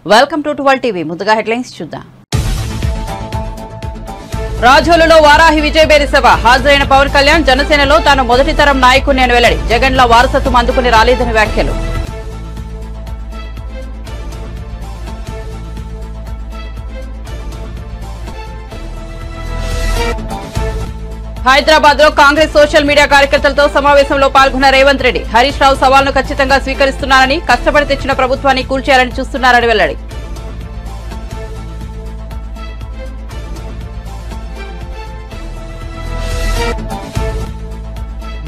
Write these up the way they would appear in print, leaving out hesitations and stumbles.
Welcome to 12 TV. ముందుగా headlines చూద్దాం. రాజోలులో వారాహి విజయబేరి సభ హాజరైన పవన్ కళ్యాణ్ జనసేనలో తాను మొదటి తరం నాయకుడిని అని వెల్లడి. జగన్ లా వారసత్వం అందుకుని రాలేదని వ్యాఖ్యలు. హైదరాబాద్ లో కాంగ్రెస్ సోషల్ మీడియా కార్యకర్తలతో సమావేశంలో పాల్గొన్న రేవంత్ రెడ్డి హరీష్ రావు సవాల్ను ఖచ్చితంగా స్వీకరిస్తున్నారని, కష్టపడి తెచ్చిన ప్రభుత్వాన్ని కూల్చేయాలని చూస్తున్నారని వెల్లడి.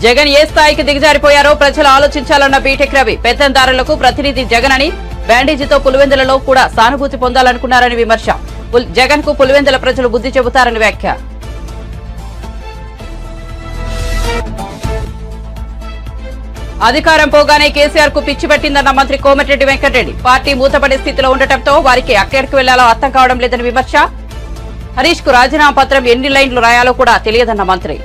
జగన్ ఏ స్థాయికి దిగజారిపోయారో ప్రజలు ఆలోచించాలన్న బీటెక్ రవి. పెత్తందారులకు ప్రతినిధి జగన్ అని, బ్యాండేజీతో పులివెందులలో కూడా సానుభూతి పొందాలనుకున్నారని విమర్శ. జగన్ కు పులివెందుల ప్రజలు బుద్ధి చెబుతారని వ్యాఖ్య. అధికారం పోగానే కేసీఆర్ కు పిచ్చి పట్టిందన్న మంత్రి కోమటిరెడ్డి వెంకటరెడ్డి. పార్టీ మూతపడే స్థితిలో ఉండటంతో వారికి ఎక్కడికి వెళ్లాలో అర్థం కావడం లేదని విమర్శ. హరీష్ కు రాజీనామా పత్రం ఎన్ని లైన్లు రాయాలో కూడా తెలియదన్న మంత్రి.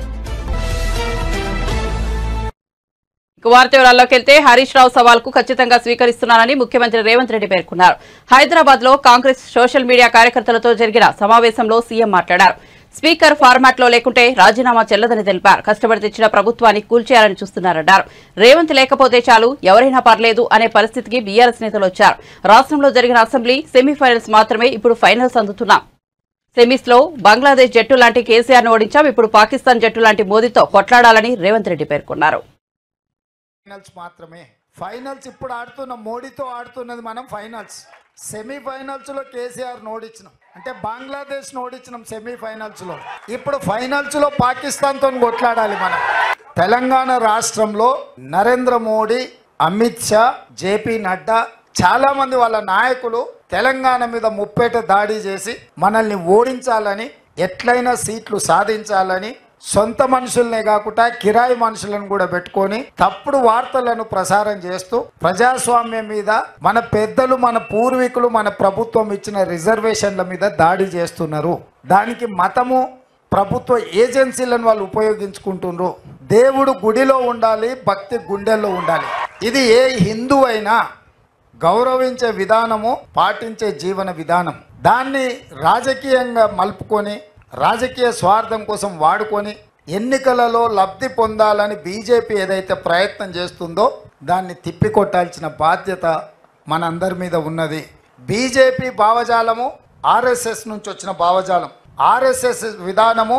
వార్త వివరాల్లోకి వెళ్తే హరీష్ రావు సవాల్ కు ఖచ్చితంగా స్వీకరిస్తున్నానని ముఖ్యమంత్రి రేవంత్ రెడ్డి పేర్కొన్నారు. హైదరాబాద్ లో కాంగ్రెస్ సోషల్ మీడియా కార్యకర్తలతో జరిగిన సమావేశంలో సీఎం మాట్లాడారు. స్పీకర్ ఫార్మాట్ లో లేకుంటే రాజీనామా చెల్లదని తెలిపారు. కష్టపడి తెచ్చిన ప్రభుత్వాన్ని కూల్చేయాలని చూస్తున్నారన్నారు. రేవంత్ లేకపోతే చాలు, ఎవరైనా పర్లేదు అనే పరిస్థితికి బీఆర్ఎస్ నేతలు వచ్చారు. రాష్ట్రంలో జరిగిన అసెంబ్లీ సెమీఫైనల్స్ మాత్రమే, ఇప్పుడు ఫైనల్స్ అందుతున్నాం. సెమీస్ లో బంగ్లాదేశ్ జట్టు లాంటి కేసీఆర్ ను ఓడించాం. ఇప్పుడు పాకిస్తాన్ జట్టు లాంటి మోదీతో కొట్లాడాలని రేవంత్ రెడ్డి పేర్కొన్నారు. ఫైనల్స్ ఇప్పుడు ఆడుతున్నాం, మోడీతో ఆడుతున్నది మనం ఫైనల్స్. సెమీఫైనల్స్ లో కేసీఆర్ ఓడించినాం, అంటే బంగ్లాదేశ్ ఓడించినాం సెమీఫైనల్స్ లో. ఇప్పుడు ఫైనల్స్ లో పాకిస్తాన్ తో కొట్లాడాలి మనం. తెలంగాణ రాష్ట్రంలో నరేంద్ర మోడీ, అమిత్ షా, జేపీ నడ్డా, చాలా మంది వాళ్ళ నాయకులు తెలంగాణ మీద ముప్పేట దాడి చేసి మనల్ని ఓడించాలని, ఎట్లయినా సీట్లు సాధించాలని, సొంత మనుషులనే కాకుండా కిరాయి మనుషులను కూడా పెట్టుకొని తప్పుడు వార్తలను ప్రసారం చేస్తూ ప్రజాస్వామ్యం మీద, మన పెద్దలు, మన పూర్వీకులు, మన ప్రభుత్వం ఇచ్చిన రిజర్వేషన్ల మీద దాడి చేస్తున్నారు. దానికి మతము, ప్రభుత్వ ఏజెన్సీలను వాళ్ళు ఉపయోగించుకుంటున్నారు. దేవుడు గుడిలో ఉండాలి, భక్తి గుండెల్లో ఉండాలి. ఇది ఏ హిందూ అయినా గౌరవించే విధానము, పాటించే జీవన విధానం. దాన్ని రాజకీయంగా మలుపుకొని, రాజకీయ స్వార్థం కోసం వాడుకొని ఎన్నికలలో లబ్ధి పొందాలని బీజేపీ ఏదైతే ప్రయత్నం చేస్తుందో దాన్ని తిప్పికొట్టాల్సిన బాధ్యత మనందరి మీద ఉన్నది. బీజేపీ భావజాలము ఆర్ఎస్ఎస్ నుంచి వచ్చిన భావజాలం. ఆర్ఎస్ఎస్ విధానము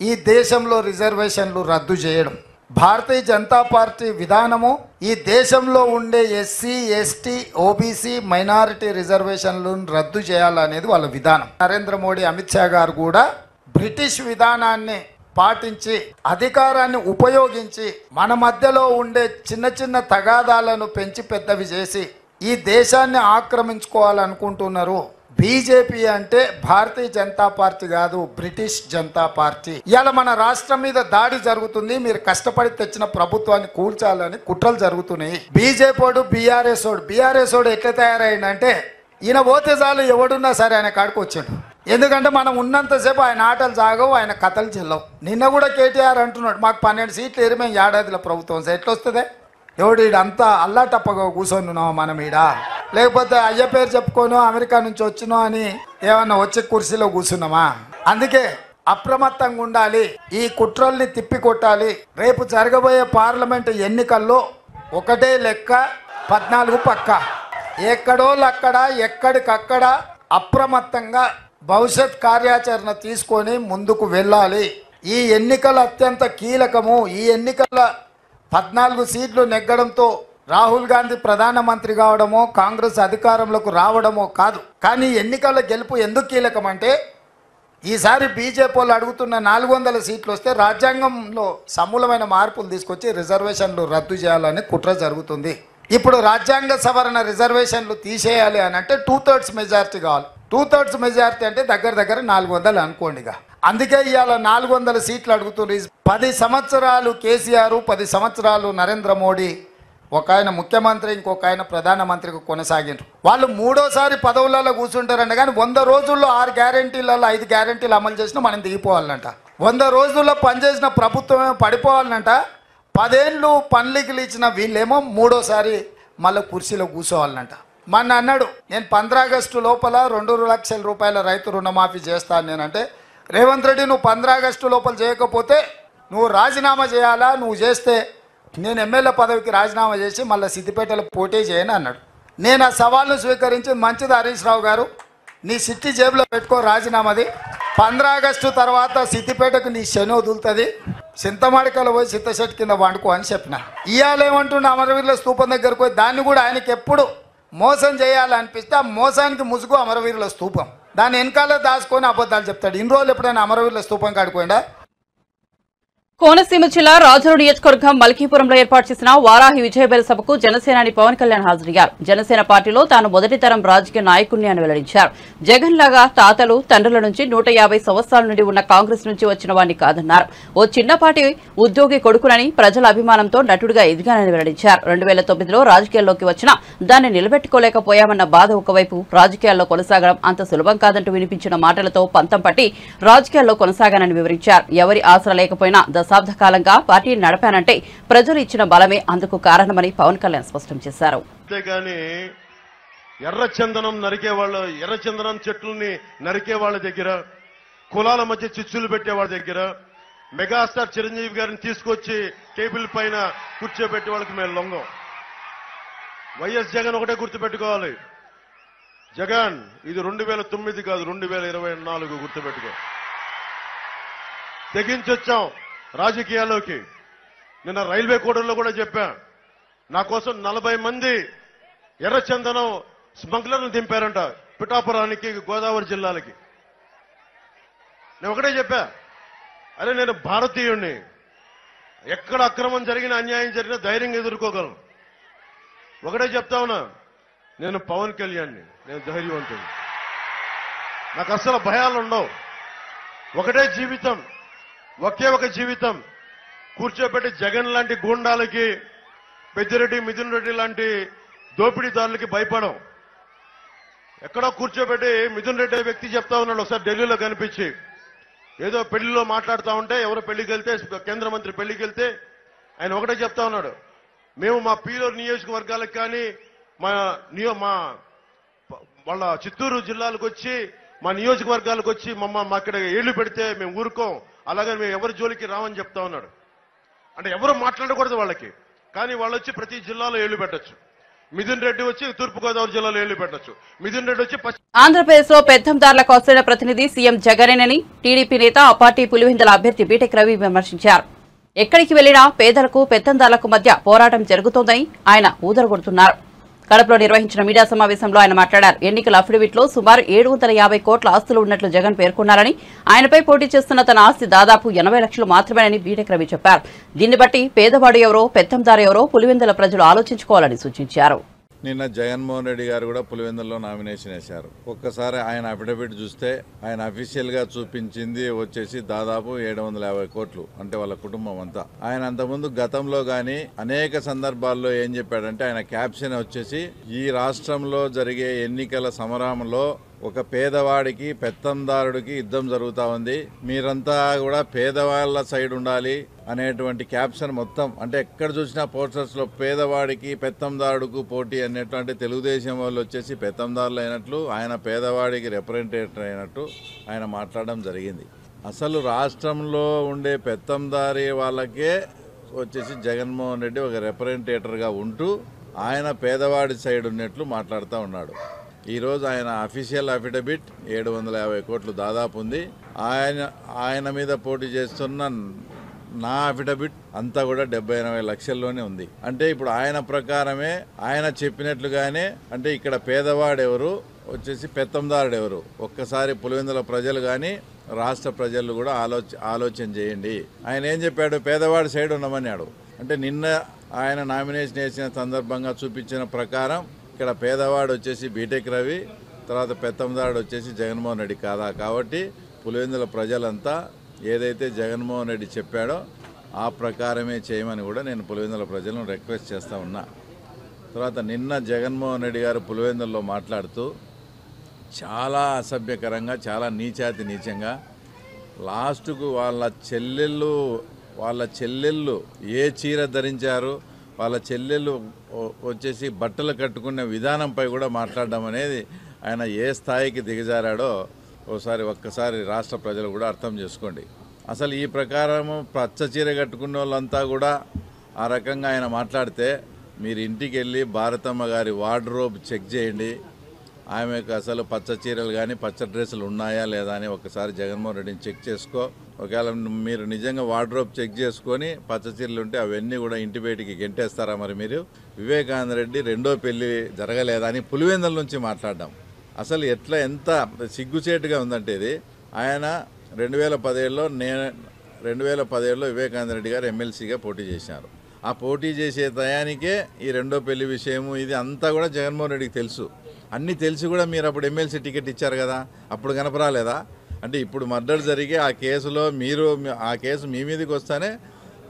ఈ దేశంలో రిజర్వేషన్లు రద్దు చేయడం. భారతీయ జనతా పార్టీ విధానము ఈ దేశంలో ఉండే ఎస్సీ, ఎస్టీ, ఓబీసీ, మైనారిటీ రిజర్వేషన్లను రద్దు చేయాలనేది వాళ్ళ విధానం. నరేంద్ర మోడీ, అమిత్ షా గారు కూడా బ్రిటిష్ విధానాన్ని పాటించి, అధికారాన్ని ఉపయోగించి మన మధ్యలో ఉండే చిన్న చిన్న తగాదాలను పెంచి పెద్దవి చేసి ఈ దేశాన్ని ఆక్రమించుకోవాలనుకుంటున్నారు. బీజేపీ అంటే భారతీయ జనతా పార్టీ కాదు, బ్రిటిష్ జనతా పార్టీ. ఇవాళ మన రాష్ట్రం మీద దాడి జరుగుతుంది. మీరు కష్టపడి తెచ్చిన ప్రభుత్వాన్ని కూల్చాలని కుట్రలు జరుగుతున్నాయి. బీజేపీ బీఆర్ఎస్ ఓడు ఎట్లా తయారైందంటే, ఈయన పోతే చాలు ఎవడున్నా సరే ఆయన కాడికి వచ్చాడు. ఎందుకంటే మనం ఉన్నంతసేపు ఆయన ఆటలు సాగవు, ఆయన కథలు చెల్లవు. నిన్న కూడా కేటీఆర్ అంటున్నాడు, మాకు 12 సీట్లు ఏరి మేము ఏడాదిలో ప్రభుత్వం ఎట్లా వస్తుంది? ఎవడు ఈడంతా అల్లాటప్పగా కూర్చొని మనం ఈడ, లేకపోతే అయ్య పేరు చెప్పుకోను అమెరికా నుంచి వచ్చినో అని ఏమన్నా వచ్చే కుర్చీలో కూర్చున్నామా? అందుకే అప్రమత్తంగా ఉండాలి, ఈ కుట్రల్ని తిప్పికొట్టాలి. రేపు జరగబోయే పార్లమెంటు ఎన్నికల్లో ఒకటే లెక్క, 14 పక్క. ఎక్కడోళ్ళక్కడ, ఎక్కడికక్కడ అప్రమత్తంగా భవిష్యత్ కార్యాచరణ తీసుకొని ముందుకు వెళ్ళాలి. ఈ ఎన్నికలు అత్యంత కీలకము. ఈ ఎన్నికల 14 సీట్లు నెగ్గడంతో రాహుల్ గాంధీ ప్రధానమంత్రి కావడమో, కాంగ్రెస్ అధికారంలోకి రావడమో కాదు. కానీ ఎన్నికల గెలుపు ఎందుకు కీలకం అంటే, ఈసారి బీజేపీ వాళ్ళు అడుగుతున్న 400 సీట్లు వస్తే రాజ్యాంగంలో సమూలమైన మార్పులు తీసుకొచ్చి రిజర్వేషన్లు రద్దు చేయాలని కుట్ర జరుగుతుంది. ఇప్పుడు రాజ్యాంగ సవరణ రిజర్వేషన్లు తీసేయాలి అని అంటే 2/3 మెజారిటీ కావాలి. 2/3 మెజారిటీ అంటే దగ్గర 400 అనుకోండిగా. అందుకే ఇవాళ 400 సీట్లు అడుగుతుంది. 10 సంవత్సరాలు కేసీఆర్, 10 సంవత్సరాలు నరేంద్ర మోడీ, ఒక ఆయన ముఖ్యమంత్రి, ఇంకొక ఆయన ప్రధానమంత్రిగా కొనసాగిండ్రు. వాళ్ళు మూడోసారి పదవులలో కూర్చుంటారంట. కానీ 100 రోజుల్లో 6 గ్యారెంటీలలో 5 గ్యారెంటీలు అమలు చేసినా మనం దిగిపోవాలంట. 100 రోజుల్లో పనిచేసిన ప్రభుత్వమే పడిపోవాలంట. 10 ఏళ్ళు పనులకి ఇచ్చిన వీళ్ళేమో మూడోసారి మళ్ళీ కుర్చీలో కూర్చోవాలనంట. మొన్న అన్నాడు నేను 15 ఆగస్టు లోపల 2 లక్షల రూపాయల రైతు రుణమాఫీ చేస్తాను. నేనంటే రేవంత్ రెడ్డి నువ్వు 15 ఆగస్టు లోపల చేయకపోతే నువ్వు రాజీనామా చేయాలా, నువ్వు చేస్తే నేను ఎమ్మెల్యే పదవికి రాజీనామా చేసి మళ్ళీ సిద్దిపేటలో పోటీ చేయను అన్నాడు. నేను ఆ సవాల్ను స్వీకరించి మంచిది హరీష్ రావు గారు నీ సిట్టి జేబులో పెట్టుకో రాజీనామాది, 15 ఆగస్టు తర్వాత సిద్దిపేటకు నీ శని వదులుతుంది, చింతమాడికలో పోయి సిద్ధశెట్టి కింద వండుకో అని చెప్పిన. ఇవాళ ఏమంటుండే అమరవీరుల స్తూపం దగ్గరకు పోయి దాన్ని కూడా ఆయనకి ఎప్పుడు మోసం చేయాలనిపిస్తే ఆ మోసానికి ముసుగు అమరవీరుల స్తూపం, దాని వెనకాల దాచుకొని అబద్ధాలు చెప్తాడు. ఇన్ని రోజులు ఎప్పుడైనా అమరవీరుల స్తూపం కాడిపోయిందా? కోనసీమ జిల్లా రాజుల నియోజకవర్గం మల్కీపురంలో ఏర్పాటు చేసిన వారాహి విజయబేల సభకు జనసేనాని పవన్ కళ్యాణ్ హాజరయ్యారు. జనసేన పార్టీలో తాను మొదటి తరం రాజకీయ నాయకుడిని అని వెల్లడించారు. జగన్ లాగా తాతలు తండ్రుల నుంచి 150 సంవత్సరాల నుండి ఉన్న కాంగ్రెస్ నుంచి వచ్చిన వాడిని కాదన్నారు. ఓ చిన్నపాటి ఉద్యోగి కొడుకునని ప్రజల అభిమానంతో నటుడిగా ఎదిగానని వెల్లడించారు. 2009లో రాజకీయాల్లోకి వచ్చినా దాన్ని నిలబెట్టుకోలేకపోయామన్న బాధ ఒకవైపు, రాజకీయాల్లో కొనసాగడం అంత సులభం కాదంటూ వినిపించిన మాటలతో పంతం పట్టి రాజకీయాల్లో కొనసాగానని వివరించారు. ఎవరి ఆసరా లేకపోయినా దశాబ్ద కాలంగా పార్టీని నడిపానంటే ప్రజలు ఇచ్చిన బలమే అందుకు కారణమని పవన్ కళ్యాణ్ స్పష్టం చేశారు. అంతేగాని ఎర్రచందనం నరికేవాళ్ళు, ఎర్రచందనం చెట్లని నరికే వాళ్ళ దగ్గర, కులాల మధ్య చిచ్చులు పెట్టే వాళ్ళ దగ్గర, మెగాస్టార్ చిరంజీవి గారిని తీసుకొచ్చి టేబుల్ పైన కూర్చోబెట్టే వాళ్ళకి మేము లొంగం. వైఎస్ జగన్ ఒకటే గుర్తుపెట్టుకోవాలి, జగన్ ఇది 2009 కాదు 2024 గుర్తుపెట్టుకో. తెగించొచ్చాం రాజకీయాల్లోకి. నిన్న రైల్వే కోడల్లో కూడా చెప్పా, నా కోసం 40 మంది ఎర్రచందనం స్మగ్లర్లు దింపారంట పిఠాపురానికి, గోదావరి జిల్లాలకి. నేను ఒకటే చెప్పా, అరే నేను భారతీయుణ్ణి, ఎక్కడ అక్రమం జరిగినా అన్యాయం జరిగినా ధైర్యంగా ఎదుర్కోగలను. ఒకటే చెప్తా ఉన్నా, నేను పవన్ కళ్యాణ్ని, నేను ధైర్యవంతుని, నాకు అసలు భయాలు ఉండవు. ఒకటే జీవితం, ఒకే ఒక జీవితం. కూర్చోబెట్టి జగన్ లాంటి గూండాలకి, పెద్దిరెడ్డి మిథున్ రెడ్డి లాంటి దోపిడీదారులకి భయపడం. ఎక్కడో కూర్చోబెట్టి మిథున్ రెడ్డి వ్యక్తి చెప్తా ఉన్నాడు, ఒకసారి ఢిల్లీలో కనిపించి ఏదో పెళ్లిలో మాట్లాడుతూ ఉంటే, ఎవరో పెళ్లికి వెళ్తే, కేంద్ర మంత్రి పెళ్లికి వెళ్తే ఆయన ఒకటే చెప్తా ఉన్నాడు, మేము మా పీలూరు నియోజకవర్గాలకు కానీ మా వాళ్ళ చిత్తూరు జిల్లాలకు వచ్చి మా నియోజకవర్గాలకు వచ్చి మా అక్కడ ఏళ్లు పెడితే మేము ఊరుకోం, అలాగని మేము ఎవరి జోలికి రామని చెప్తా ఉన్నాడు. అంటే ఎవరు మాట్లాడకూడదు వాళ్ళకి, కానీ వాళ్ళు వచ్చి ప్రతి జిల్లాలో ఏళ్లు పెట్టచ్చు. మిథున్ రెడ్డి వచ్చి తూర్పుగోదావరి జిల్లాలో ఏళ్లు పెట్టచ్చు. మిథున్ రెడ్డి వచ్చి ఆంధ్రప్రదేశ్ లో పెత్తందారులకు వస్తున్న ప్రతినిధి సీఎం జగనేనని టీడీపీ నేత ఆ పార్టీ పులివెందుల అభ్యర్థి బీటెక్ రవి విమర్శించారు. ఎక్కడికి వెళ్లినా పేదలకు పెత్తందారులకు మధ్య పోరాటం జరుగుతోందని ఆయన ఊదరగొడుతున్నారు. కడపలో నిర్వహించిన మీడియా సమావేశంలో ఆయన మాట్లాడారు. ఎన్నికల అఫిడవిట్లో సుమారు 750 కోట్ల ఆస్తులు ఉన్నట్లు జగన్ పేర్కొన్నారని, ఆయనపై పోటీ చేస్తున్న తన ఆస్తి దాదాపు 80 లక్షలు మాత్రమేనని బీటెక్ రవి చెప్పారు. దీన్ని బట్టి పేదవాడు ఎవరో పెత్తందారు ఎవరో పులివెందుల ప్రజలు ఆలోచించుకోవాలని సూచించారు. నిన్న జగన్మోహన్ రెడ్డి గారు కూడా పులివెందుల్లో నామినేషన్ వేశారు. ఒక్కసారి ఆయన అఫిడవిట్ చూస్తే ఆయన అఫీషియల్ గా చూపించింది వచ్చేసి దాదాపు 750 కోట్లు, అంటే వాళ్ళ కుటుంబం అంతా. ఆయన అంతకుముందు గతంలో గాని అనేక సందర్భాల్లో ఏం చెప్పాడంటే, ఆయన క్యాప్షన్ వచ్చేసి ఈ రాష్ట్రంలో జరిగే ఎన్నికల సమరంలో ఒక పేదవాడికి పెత్తందారుడికి యుద్ధం జరుగుతా ఉంది, మీరంతా కూడా పేదవాళ్ల సైడ్ ఉండాలి అనేటువంటి క్యాప్షన్ మొత్తం, అంటే ఎక్కడ చూసినా పోస్టర్స్ లో పేదవాడికి పెత్తందారుడుకు పోటీ అన్నట్టు, అంటే తెలుగుదేశం వాళ్ళు వచ్చేసి పెత్తందారులు అయినట్లు, ఆయన పేదవాడికి రిప్రజెంటేటివ్ అయినట్టు ఆయన మాట్లాడడం జరిగింది. అసలు రాష్ట్రంలో ఉండే పెత్తందారి వాళ్ళకే వచ్చేసి జగన్మోహన్ రెడ్డి ఒక రిప్రజెంటేటర్గా ఉంటూ ఆయన పేదవాడి సైడ్ ఉన్నట్లు మాట్లాడుతూ ఉన్నాడు. ఈరోజు ఆయన అఫీషియల్ అఫిడవిట్ 750 కోట్లు దాదాపు ఉంది. ఆయన మీద పోటీ చేస్తున్న నా అఫిడవిట్ అంతా కూడా 70-80 లక్షల్లోనే ఉంది. అంటే ఇప్పుడు ఆయన ప్రకారమే, ఆయన చెప్పినట్లుగానే, అంటే ఇక్కడ పేదవాడెవరు వచ్చేసి పెత్తందారుడు ఎవరు, ఒక్కసారి పులివెందుల ప్రజలు కానీ రాష్ట్ర ప్రజలు కూడా ఆలోచన చేయండి. ఆయన ఏం చెప్పాడు, పేదవాడి సైడ్ ఉండమన్నాడు. అంటే నిన్న ఆయన నామినేషన్ వేసిన సందర్భంగా చూపించిన ప్రకారం ఇక్కడ పేదవాడు వచ్చేసి బీటెక్ రవి, తర్వాత పెత్తందారుడు వచ్చేసి జగన్మోహన్ రెడ్డి కాదా. కాబట్టి పులివెందుల ప్రజలంతా ఏదైతే జగన్మోహన్ రెడ్డి చెప్పాడో ఆ ప్రకారమే చేయమని కూడా నేను పులివెందుల ప్రజలను రిక్వెస్ట్ చేస్తూ ఉన్నా. తర్వాత నిన్న జగన్మోహన్ రెడ్డి గారు పులివెందుల్లో మాట్లాడుతూ చాలా అసభ్యకరంగా, చాలా నీచంగా, లాస్ట్కు వాళ్ళ చెల్లెళ్ళు ఏ చీర ధరించారు, వాళ్ళ చెల్లెళ్ళు వచ్చేసి బట్టలు కట్టుకునే విధానంపై కూడా మాట్లాడడం అనేది ఆయన ఏ స్థాయికి దిగజారాడో ఒక్కసారి రాష్ట్ర ప్రజలు కూడా అర్థం చేసుకోండి. అసలు ఈ ప్రకారము పచ్చ చీర కట్టుకున్న వాళ్ళంతా కూడా ఆ రకంగా ఆయన మాట్లాడితే మీరు ఇంటికి వెళ్ళి భారతమ్మ గారి వార్డ్రోబ్ చెక్ చేయండి. ఆమెకు అసలు పచ్చ చీరలు కానీ పచ్చ డ్రెస్సులు ఉన్నాయా లేదా అని ఒకసారి జగన్మోహన్ రెడ్డిని చెక్ చేసుకో. ఒకవేళ మీరు నిజంగా వార్డ్రోబ్ చెక్ చేసుకొని పచ్చ చీరలు ఉంటే అవన్నీ కూడా ఇంటి బయటికి గెంటేస్తారా? మరి మీరు వివేకానంద రెడ్డి రెండో పెళ్లి జరగలేదా అని పులివెందుల నుంచి మాట్లాడడం అసలు ఎంత సిగ్గుచేటుగా ఉందంటే ఇది. ఆయన 2017లో వివేకానంద రెడ్డి గారు ఎమ్మెల్సీగా పోటీ చేశారు. ఆ పోటీ చేసే టయానికే ఈ రెండో పెళ్లి విషయము ఇది అంతా కూడా జగన్మోహన్ రెడ్డికి తెలుసు. అన్నీ తెలిసి కూడా మీరు అప్పుడు ఎమ్మెల్సీ టికెట్ ఇచ్చారు కదా, అప్పుడు కనపరాలేదా? అంటే ఇప్పుడు మర్డర్ జరిగి ఆ కేసులో ఆ కేసు మీ మీదకి వస్తానే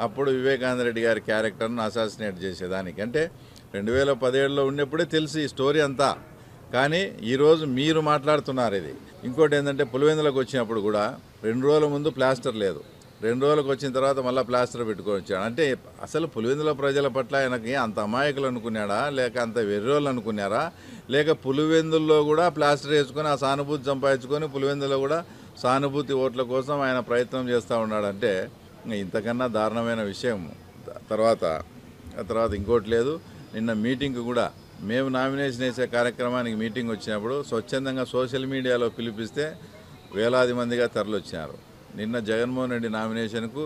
అప్పుడు వివేకానంద రెడ్డి గారి క్యారెక్టర్ను అసాసినేట్ చేసేదానికి అంటే 2017లో ఉన్నప్పుడే తెలిసి ఈ స్టోరీ అంతా. కానీ ఈరోజు మీరు మాట్లాడుతున్నారు ఇది. ఇంకోటి ఏంటంటే పులివెందులకు వచ్చినప్పుడు కూడా 2 రోజుల ముందు ప్లాస్టర్ లేదు, 2 రోజులకు వచ్చిన తర్వాత మళ్ళీ ప్లాస్టర్ పెట్టుకొని వచ్చాడు. అంటే అసలు పులివెందుల ప్రజల పట్ల ఆయనకి అంత అమాయకులు అనుకున్నాడా, లేక అంత వెర్రోళ్ళు అనుకున్నారా, లేక పులివెందుల్లో కూడా ప్లాస్టర్ వేసుకొని ఆ సానుభూతి సంపాదించుకొని పులివెందులో కూడా సానుభూతి ఓట్ల కోసం ఆయన ప్రయత్నం చేస్తూ ఉన్నాడంటే ఇంతకన్నా దారుణమైన విషయం. తర్వాత ఇంకోటి లేదు. నిన్న మీటింగ్ కూడా మేము నామినేషన్ వేసే కార్యక్రమానికి మీటింగ్ వచ్చినప్పుడు స్వచ్ఛందంగా సోషల్ మీడియాలో పిలిపిస్తే వేలాది మందిగా తరలివచ్చారు. నిన్న జగన్మోహన్ రెడ్డి నామినేషన్కు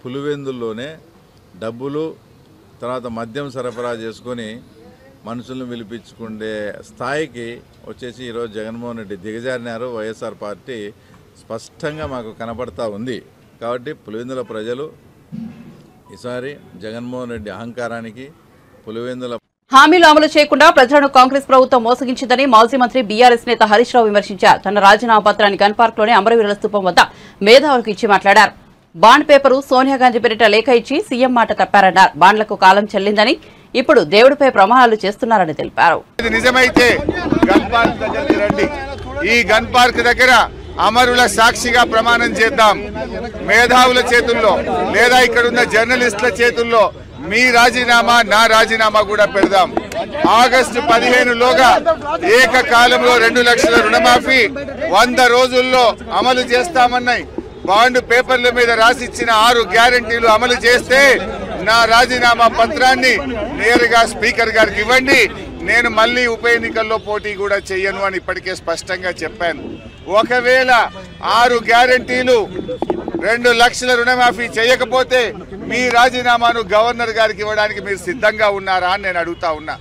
పులివెందుల్లోనే డబ్బులు తర్వాత మద్యం సరఫరా చేసుకొని మనుషులను పిలిపించుకునే స్థాయికి వచ్చేసి ఈరోజు జగన్మోహన్ రెడ్డి దిగజారినారు. వైఎస్ఆర్ పార్టీ స్పష్టంగా మాకు కనపడతా ఉంది. కాబట్టి పులివెందుల ప్రజలు ఈసారి జగన్మోహన్ రెడ్డి అహంకారానికి పులివెందుల హామీలు అమలు చేయకుండా ప్రజలను కాంగ్రెస్ ప్రభుత్వం మోసగించిందని మాజీ మంత్రి బీఆర్ఎస్ నేత హరీష్ రావు విమర్శించారు. తన రాజీనామా పత్రాన్ని గన్ పార్క్లోని అమరవీరుల స్తూపం వద్ద మేధావులకు ఇచ్చి మాట్లాడారు. బాండ్ పేపరు సోనియా గాంధీ పేరిట లేఖ ఇచ్చి సీఎం మాట తప్పారన్నారు. బాండ్లకు కాలం చెల్లిందని ఇప్పుడు దేవుడిపై ప్రమాణాలు చేస్తున్నారని తెలిపారు. నిజమైతే గన్ పార్క్ దగ్గరికి రండి. ఈ గన్ పార్క్ దగ్గర అమరుల సాక్షిగా ప్రమాణం చేద్దాం. మేధావుల చేతుల్లో లేదా ఇక్కడున్న జర్నలిస్టుల చేతుల్లో మీ రాజీనామా నా రాజీనామా కూడా పెడదాం. ఆగస్టు 15లోగా ఏకకాలంలో 2 లక్షల రుణమాఫీ 100 రోజుల్లో అమలు చేస్తామన్నాయి. బాండ్ పేపర్ల మీద రాసిచ్చిన 6 గ్యారంటీలు అమలు చేస్తే నా రాజీనామా పత్రాన్ని నేరుగా స్పీకర్ గారికి ఇవ్వండి. నేను మళ్ళీ ఉప ఎన్నికల్లో పోటీ కూడా చెయ్యను అని ఇప్పటికే స్పష్టంగా చెప్పాను. ఒకవేళ 6 గ్యారంటీలు 2 లక్షల రుణమాఫీ చేయకపోతే మీ రాజీనామాను గవర్నర్ గారికి ఇవ్వడానికి మీరు సిద్ధంగా ఉన్నారా అని నేను అడుగుతా ఉన్నా.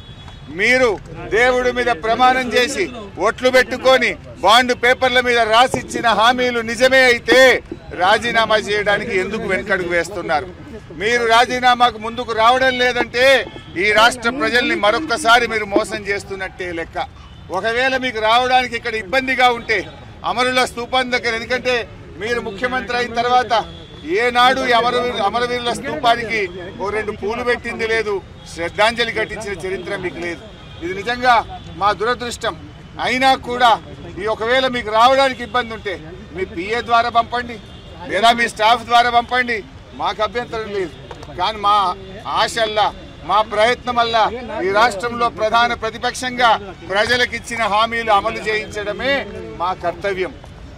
మీరు దేవుడి మీద ప్రమాణం చేసి ఒట్లు పెట్టుకొని బాండ్ పేపర్ల మీద రాసిచ్చిన హామీలు నిజమే అయితే రాజీనామా చేయడానికి ఎందుకు వెనుకడుగు వేస్తున్నారు? మీరు రాజీనామాకు ముందుకు రావడం లేదంటే ఈ రాష్ట్ర ప్రజల్ని మరొక్కసారి మీరు మోసం చేస్తున్నట్టే లెక్క. ఒకవేళ మీకు రావడానికి ఇక్కడ ఇబ్బందిగా ఉంటే అమరుల స్తూపం దగ్గర, ఎందుకంటే మీరు ముఖ్యమంత్రి అయిన తర్వాత ఏనాడు అమరవీరుల స్తూపానికి 2 పూలు పెట్టింది లేదు, శ్రద్ధాంజలి ఘటించిన చరిత్ర మీకు లేదు. ఇది నిజంగా మా దురదృష్టం. అయినా కూడా ఈ ఒకవేళ మీకు రావడానికి ఇబ్బంది ఉంటే మీ పిఏ ద్వారా పంపండి లేదా మీ స్టాఫ్ ద్వారా పంపండి, మాకు అభ్యంతరం లేదు. కానీ మా ఆశల్లా మా ప్రయత్నం వల్ల ఈ రాష్ట్రంలో ప్రధాన ప్రతిపక్షంగా ప్రజలకు ఇచ్చిన హామీలు అమలు చేయించడమే మా కర్తవ్యం.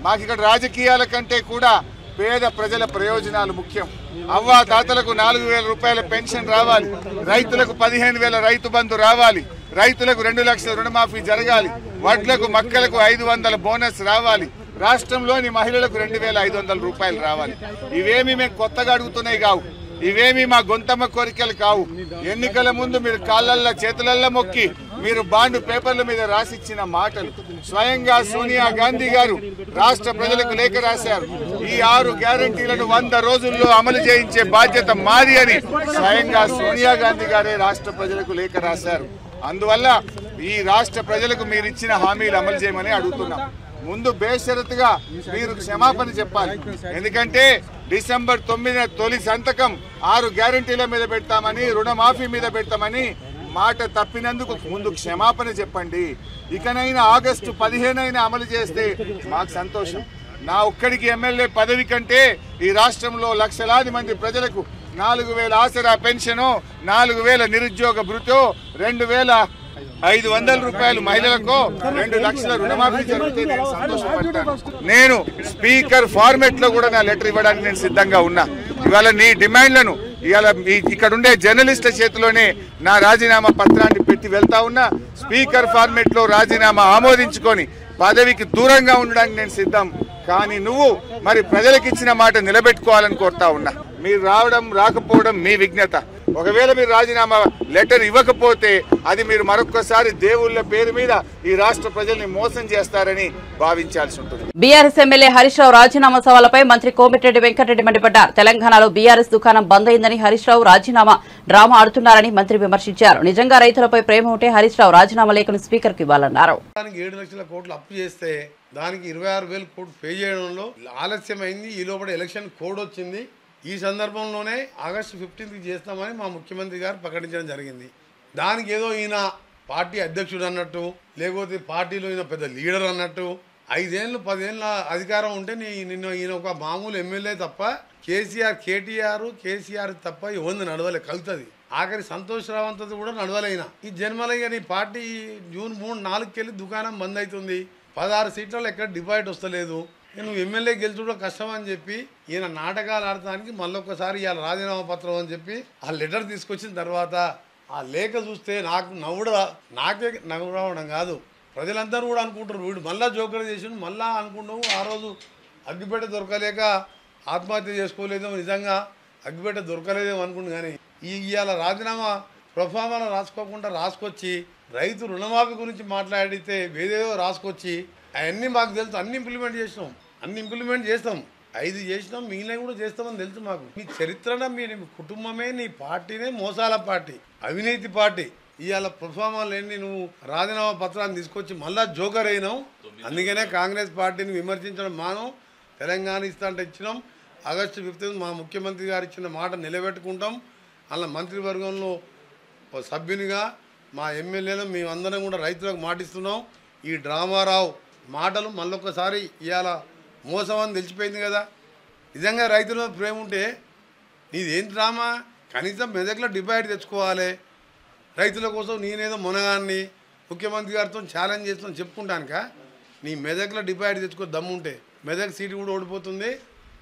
మాకు ఇక్కడ రాజకీయాల కంటే కూడా పేద ప్రజల ప్రయోజనాలు ముఖ్యం. అవ్వా తాతలకు 4,000 రూపాయల పెన్షన్ రావాలి, రైతులకు 15,000 రైతు బంధు రావాలి, రైతులకు 2 లక్షల రుణమాఫీ జరగాలి, వడ్లకు మక్కలకు 500 బోనస్ రావాలి, రాష్ట్రంలోని మహిళలకు 2,500 రూపాయలు రావాలి. ఇవేమి మేము కొత్తగా అడుగుతున్నాయి కావు, ఇవేమి మా గొంతమ్మ కోరికలు కావు. ఎన్నికల ముందు మీరు కాళ్ళల్లో చేతులల్లో మొక్కి మీరు బాండ్ పేపర్ల మీద రాసిచ్చిన మాటలు. స్వయంగా సోనియా గాంధీ గారు రాష్ట్ర ప్రజలకు లేఖ రాశారు. ఈ 6 గ్యారంటీలను 100 రోజుల్లో అమలు చేయించే బాధ్యత మాది అని స్వయంగా సోనియా గాంధీ గారే రాష్ట్ర ప్రజలకు లేఖ రాశారు. అందువల్ల ఈ రాష్ట్ర ప్రజలకు మీరు ఇచ్చిన హామీలు అమలు చేయమని అడుగుతున్నాం. ముందు బేషరతుగా మీరు క్షమాపణ చెప్పాలి. ఎందుకంటే డిసెంబర్ 9న తొలి సంతకం 6 గ్యారంటీల మీద పెడతామని, రుణమాఫీ మీద పెడతామని మాట తప్పినందుకు ముందు క్షమాపణ చెప్పండి. ఇకనైనా ఆగస్టు 15 అమలు చేస్తే మాకు సంతోషం. నా ఒక్కడికి ఎమ్మెల్యే పదవి కంటే ఈ రాష్ట్రంలో లక్షలాది మంది ప్రజలకు 4,000 ఆసరా పెన్షన్, 4,000 నిరుద్యోగ భృతో, 2,500 రూపాయలు మహిళలకు, 2 లక్షల రుణమాఫీ జరిగితే నేను సంతోషపడతాను. నేను స్పీకర్ ఫార్మెట్ లో కూడా నా లెటర్ ఇవ్వడానికి నేను సిద్ధంగా ఉన్నా. ఇవాళ నీ డిమాండ్లను ఇవాళ ఇక్కడ ఉండే జర్నలిస్టుల చేతిలోనే నా రాజీనామా పత్రాన్ని పెట్టి వెళ్తా ఉన్నా. స్పీకర్ ఫార్మెట్ లో రాజీనామా ఆమోదించుకొని పదవికి దూరంగా ఉండడానికి నేను సిద్ధం. కానీ నువ్వు మరి ప్రజలకు ఇచ్చిన మాట నిలబెట్టుకోవాలని కోరుతా ఉన్నా. మీరు రావడం రాకపోవడం మీ విజ్ఞత. ఒకవేళ మీరు రాజీనామా లెటర్ ఇవ్వకపోతే అది మీరు మరొక్కసారి దేవుళ్ళ పేరు మీద ఈ రాష్ట్ర ప్రజల్ని మోసం చేస్తారని భావించాల్సి ఉంటుంది. బీఆర్ఎస్ ఎమ్మెల్యే హరీష్ రావు రాజీనామా సవాలపై మంత్రి కోమటిరెడ్డి వెంకటరెడ్డి మండిపడ్డారు. తెలంగాణలో బీఆర్ఎస్ దుకాణం బంద్ అయిందని హరీష్ రావు రాజీనామా డ్రామా ఆడుతున్నారని మంత్రి విమర్శించారు. నిజంగా రైతులపై ప్రేమ ఉంటే హరీష్ రావు రాజీనామా లేఖను స్పీకర్ కు ఇవ్వాలన్నారు. 7 లక్షల కోట్లు అప్పు చేస్తే దానికి 26,000 కోట్లు పే చేయడంలో ఆలస్యమైంది. ఈ లోపల ఎలక్షన్ కోడ్ వచ్చింది. ఈ సందర్భంలోనే ఆగస్టు 15కి చేస్తామని మా ముఖ్యమంత్రి గారు ప్రకటించడం జరిగింది. దానికి ఏదో ఈయన పార్టీ అధ్యక్షుడు అన్నట్టు, లేకపోతే పార్టీలో ఈయన పెద్ద లీడర్ అన్నట్టు, 5 ఏళ్ళు 10 ఏళ్ళ అధికారం ఉంటే ఈయన ఒక మామూలు ఎమ్మెల్యే తప్ప కేసీఆర్ తప్ప ఎవరిని నడవలే, కలుతుంది. ఆఖరి సంతోష్ రావంతది కూడా నడవలేనా. ఈ జన్మలయ్య నీ పార్టీ జూన్ 3-4కి వెళ్ళి దుకాణం బంద్ అవుతుంది. 16 సీట్లలో ఎక్కడ డిపాజిట్ వస్తలేదు. నువ్వు ఎమ్మెల్యే గెలుచుకోవడం కష్టం అని చెప్పి ఈయన నాటకాలు ఆడటానికి మళ్ళొక్కసారి ఇవాళ రాజీనామా పత్రం అని చెప్పి ఆ లెటర్ తీసుకొచ్చిన తర్వాత ఆ లేఖ చూస్తే నాకే నవ్వడం కాదు, ప్రజలందరూ కూడా అనుకుంటారు వీడు మళ్ళా జోకర్ చేసి మళ్ళా అనుకుంటాము. ఆ రోజు అగ్గిపేట దొరకలేక ఆత్మహత్య చేసుకోలేదో, నిజంగా అగ్గిపేట దొరకలేదేమో అనుకుంటు. కానీ ఇవాళ రాజీనామా ప్రొఫామాలో రాసుకొచ్చి రైతు రుణమాఫీ గురించి మాట్లాడితే వేదేదో రాసుకొచ్చి అవన్నీ మాకు తెలుసు. అన్ని ఇంప్లిమెంట్ చేస్తాం 5 చేసినాం, మిగిలిన కూడా చేస్తామని తెలుసు మాకు. మీ చరిత్రన మీ కుటుంబమే నీ పార్టీనే మోసాల పార్టీ, అవినీతి పార్టీ. ఇవాళ ప్రొఫామాలు ఎన్ని నువ్వు రాజీనామా పత్రాన్ని తీసుకొచ్చి మళ్ళా జోకర్ అయినావు. అందుకనే కాంగ్రెస్ పార్టీని విమర్శించడం మానం. తెలంగాణ ఇస్తా అంటే ఇచ్చినాం. ఆగస్టు 15 మా ముఖ్యమంత్రి గారు ఇచ్చిన మాట నిలబెట్టుకుంటాం. అలా మంత్రివర్గంలో సభ్యునిగా మా ఎమ్మెల్యేలు మేమందరం కూడా రైతులకు మాటిస్తున్నాం. ఈ డ్రామారావు మాటలు మళ్ళొక్కసారి ఇవాళ మోసం అని తెలిసిపోయింది కదా. నిజంగా రైతుల ప్రేమ ఉంటే నీదేం డ్రామా? కనీసం మెదక్లో డిపాజిట్ తెచ్చుకోవాలి. రైతుల కోసం నేనేదో మునగాన్ని ముఖ్యమంత్రి గారితో ఛాలెంజ్ చేస్తాను చెప్పుకుంటానుక. నీ మెదక్లో డిపాజిట్ తెచ్చుకో దమ్ముంటే. మెదక్ సీటు కూడా ఓడిపోతుంది.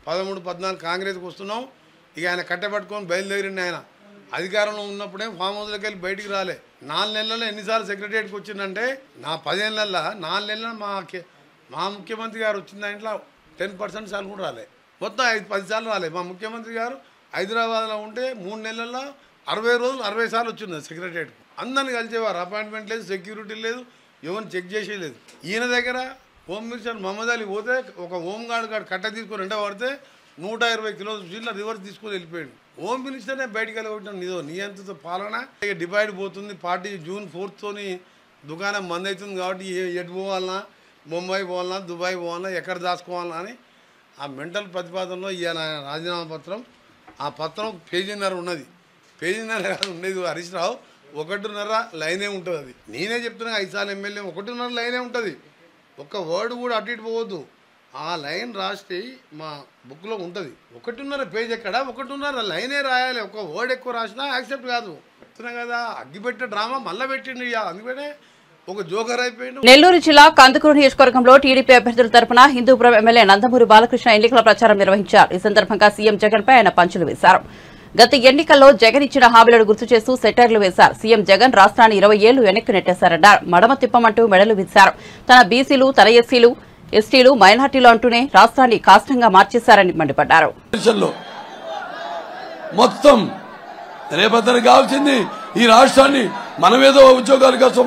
13-14 కాంగ్రెస్కి వస్తున్నాం. ఇక ఆయన కట్టబట్టుకొని బయలుదేరిండి. ఆయన అధికారంలో ఉన్నప్పుడే ఫామ్ హౌస్లోకి వెళ్ళి బయటికి రాలే. 4 నెలల్లో ఎన్నిసార్లు సెక్రటరియట్కి వచ్చిందంటే నా 10 ఏళ్ళల్లో 4 నెలల్లో మా ముఖ్యమంత్రి గారు వచ్చిన దాంట్లో 10% సార్లు కూడా రాలే. మొత్తం 5-10 సార్లు రాలే. మా ముఖ్యమంత్రి గారు హైదరాబాద్లో ఉంటే 3 నెలల్లో 60 రోజులు 60 సార్లు వచ్చింది సెక్రటరియట్కి. అందరిని కలిసేవారు. అపాయింట్మెంట్ లేదు, సెక్యూరిటీ లేదు, ఎవరిని చెక్ చేసేయలేదు. ఈయన దగ్గర హోమ్ మినిస్టర్ మహమ్మద్ అలీ పోతే ఒక హోమ్ గార్డ్ కట్ట తీసుకొని ఎండ పడితే 120 కిలోల స్పీడ్లో రివర్స్ తీసుకొని వెళ్ళిపోయాడు. హోమ్ మినిస్టర్నే బయటికి వెళ్ళగొట్టాను. నీదో నియంత్రిత పాలన. ఇక డివైడ్ పోతుంది. పార్టీ జూన్ 4తోని దుకాణం బంద్ అవుతుంది కాబట్టి ఎటు పోవాలన్నా, ముంబై పోవాలన్నా, దుబాయ్ పోవాలన్నా, ఎక్కడ దాచుకోవాలన్నా అని ఆ మెంటల్ ప్రతిపాదనలో ఇవాళ రాజీనామా పత్రం. ఆ పత్రం పేజీన్నర ఉన్నది. పేజీన్నర కాదు ఉండేది హరీష్ రావు. 1.5 లైనే ఉంటుంది. అది నేనే చెప్తున్నా. 5 సార్లు ఎమ్మెల్యే 1.5 లైనే ఉంటుంది. ఒక్క వర్డ్ కూడా అటు ఇటు పోవద్దు. ఆ లైన్ రాస్తే మా బుక్లో ఉంటుంది. 1.5 పేజ్ ఎక్కడ, 1.5 లైనే రాయాలి. ఒక వర్డ్ ఎక్కువ రాసినా యాక్సెప్ట్ కాదు. చెప్తున్నా కదా, అగ్గిపెట్టే డ్రామా మళ్ళీ పెట్టిండు. అందుకనే ఒక జోకర్ అయిపోయిండు. నెల్లూరు జిల్లా కందుకూరు నియోజకవర్గంలో టీడీపీ అభ్యర్థుల తరపున హిందూపురం ఎమ్మెల్యే నందమూరి బాలకృష్ణ ఎన్నికల ప్రచారం నిర్వహించారు. ఈ సందర్భంగా సీఎం జగన్ పై ఆయన పంచులు వేశారు. గత ఎన్నికల్లో జగన్ ఇచ్చిన హామీలను గుర్తు చేస్తూ సెటైర్లు వేశారు. సీఎం జగన్ రాష్ట్రాన్ని 20 ఏళ్లు వెనక్కి నెట్టేశారన్నారు. మడమ తిప్పమంటూ మెడలు విచ్చారు. తన బీసీలు, తన ఎస్సీలు, ఎస్టీలు, మైనార్టీలు అంటూనే రాష్ట్రాన్ని కాష్టంగా మార్చేశారని మండిపడ్డారు. మొత్తం రేపొద్దున కావాల్సింది ఈ రాష్ట్రాన్ని మనమేదో ఉద్యోగాల కోసం